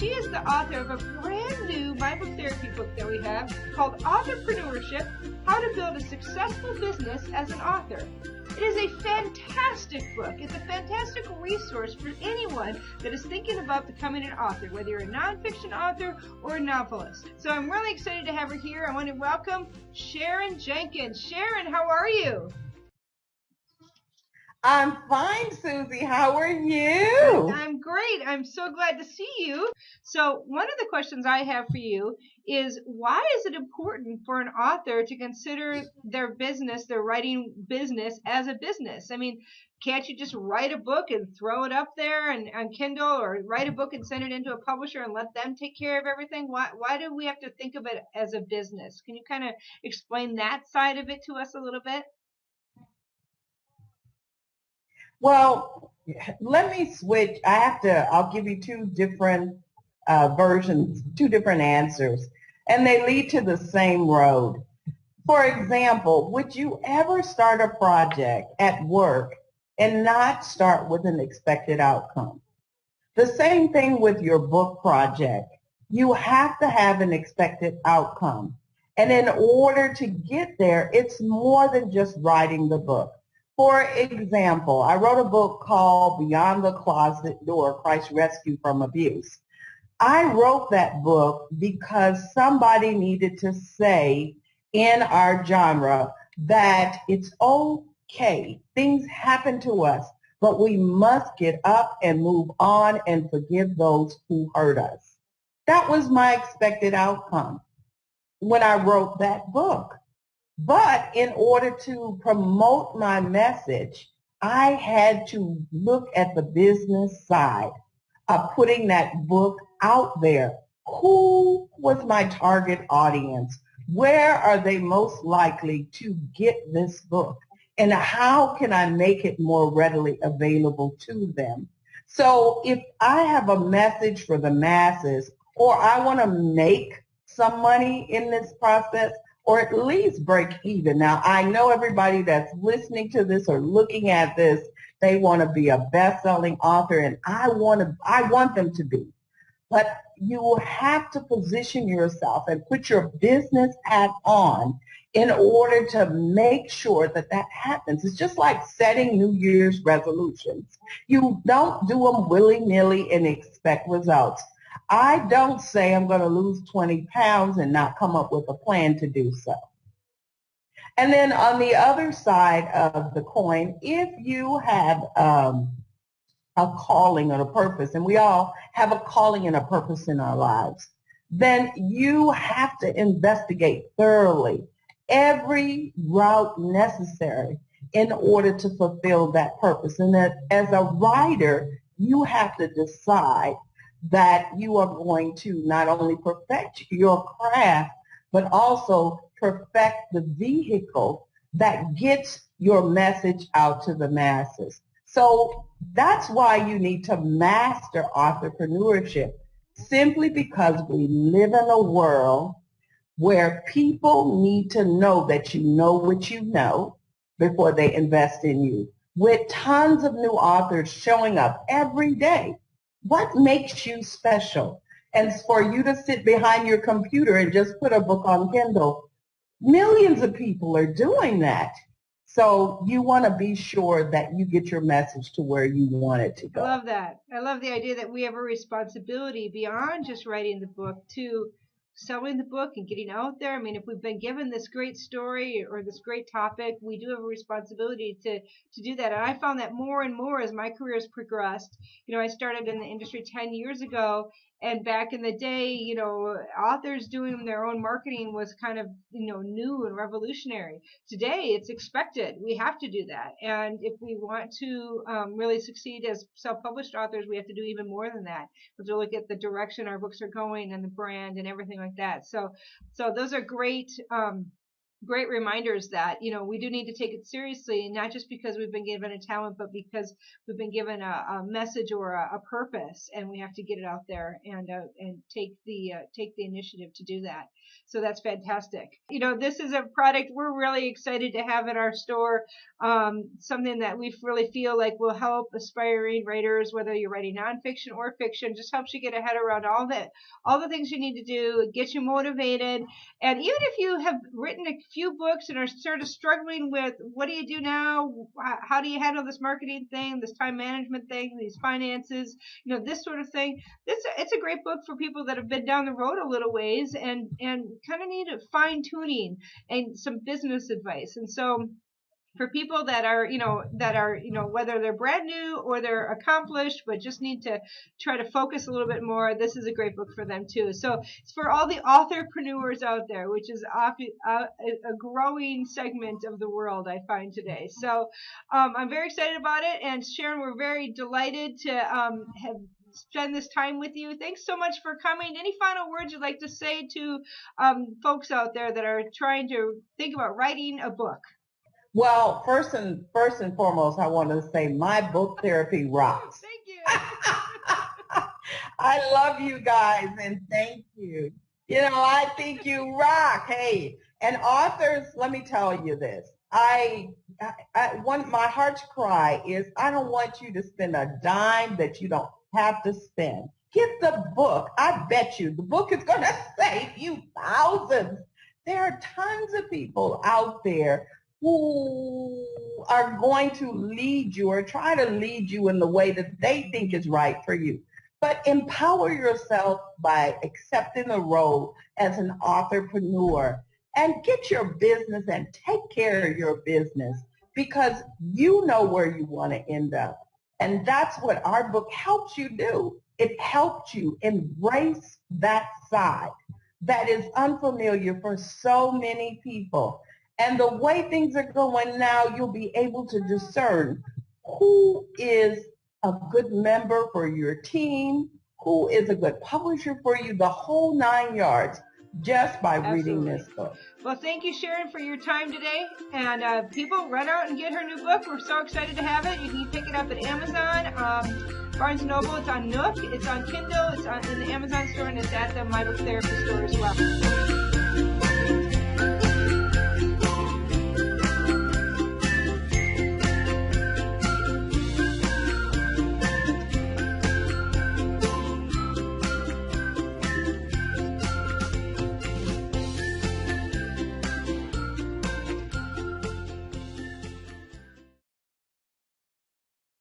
she is the author of a brand new Bible therapy book that we have called Authorpreneurship, How to Build a Successful Business as an Author. It is a fantastic book. It's a fantastic resource for anyone that is thinking about becoming an author, whether you're a nonfiction author or a novelist. So I'm really excited to have her here. I want to welcome Sharon Jenkins. Sharon, how are you? I'm fine, Susie. How are you? I'm great. I'm so glad to see you. So one of the questions I have for you is, why is it important for an author to consider their business, their writing business, as a business? I mean, can't you just write a book and throw it up there and on Kindle, or write a book and send it into a publisher and let them take care of everything? Why do we have to think of it as a business? Can you kind of explain that side of it to us a little bit? Well, let me switch. I'll give you two different versions, two different answers, and they lead to the same road. For example, would you ever start a project at work and not start with an expected outcome? The same thing with your book project. You have to have an expected outcome. And in order to get there, it's more than just writing the book. For example, I wrote a book called Beyond the Closet Door, Christ's Rescue from Abuse. I wrote that book because somebody needed to say in our genre that it's okay. Things happen to us, but we must get up and move on and forgive those who hurt us. That was my expected outcome when I wrote that book. But in order to promote my message, I had to look at the business side of putting that book out there. Who was my target audience? Where are they most likely to get this book? And how can I make it more readily available to them? So if I have a message for the masses, or I want to make some money in this process, or at least break even. Now, I know everybody that's listening to this or looking at this, they want to be a best-selling author, and I want them to be. But you will have to position yourself and put your business hat on in order to make sure that that happens. It's just like setting New Year's resolutions. You don't do them willy-nilly and expect results. I don't say I'm going to lose 20 pounds and not come up with a plan to do so. And then on the other side of the coin, if you have a calling and a purpose, and we all have a calling and a purpose in our lives, then you have to investigate thoroughly every route necessary in order to fulfill that purpose. And that as a writer, you have to decide that you are going to not only perfect your craft, but also perfect the vehicle that gets your message out to the masses. So that's why you need to master authorpreneurship, simply because we live in a world where people need to know that you know what you know before they invest in you. With tons of new authors showing up every day, what makes you special? And for you to sit behind your computer and just put a book on Kindle, millions of people are doing that. So you want to be sure that you get your message to where you want it to go. I love that. I love the idea that we have a responsibility beyond just writing the book to selling the book and getting out there. I mean, if we've been given this great story or this great topic, we do have a responsibility to do that. And I found that more and more as my career has progressed. You know, I started in the industry 10 years ago, and back in the day, you know, authors doing their own marketing was kind of, you know, new and revolutionary. Today, it's expected. We have to do that. And if we want to really succeed as self-published authors, we have to do even more than that. We have to look at the direction our books are going and the brand and everything like that. So those are great great reminders that, we do need to take it seriously, not just because we've been given a talent, but because we've been given a message or a purpose, and we have to get it out there and take the initiative to do that. So that's fantastic. This is a product we're really excited to have in our store. Something that we really feel like will help aspiring writers, whether you're writing nonfiction or fiction, just helps you get ahead around all the things you need to do, get you motivated. And even if you have written a few books and are sort of struggling with what do you do now, how do you handle this marketing thing, this time management thing, these finances, this sort of thing, it's a great book for people that have been down the road a little ways and kind of need a fine tuning and some business advice. And so for people that are, whether they're brand new or they're accomplished, but just need to try to focus a little bit more, this is a great book for them too. So it's for all the authorpreneurs out there, which is a growing segment of the world, I find today. So I'm very excited about it. And Sharon, we're very delighted to have spend this time with you. Thanks so much for coming. Any final words you'd like to say to folks out there that are trying to think about writing a book? Well, first and foremost, I want to say my book therapy rocks. Thank you. I love you guys, and thank you. I think you rock. Hey, and authors, let me tell you this. My heart's cry is I don't want you to spend a dime that you don't have to spend. Get the book. I bet you the book is going to save you thousands. There are tons of people out there who are going to lead you or try to lead you in the way that they think is right for you. But empower yourself by accepting the role as an authorpreneur and get your business and take care of your business because you know where you want to end up. And that's what our book helps you do. It helps you embrace that side that is unfamiliar for so many people. And the way things are going now, you'll be able to discern who is a good member for your team, who is a good publisher for you, the whole 9 yards, just by reading this book. Well, thank you, Sharon, for your time today. And people, run out and get her new book. We're so excited to have it. You can pick it up at Amazon, Barnes & Noble. It's on Nook. It's on Kindle. It's in the Amazon store, and it's at the My Book Therapy store as well.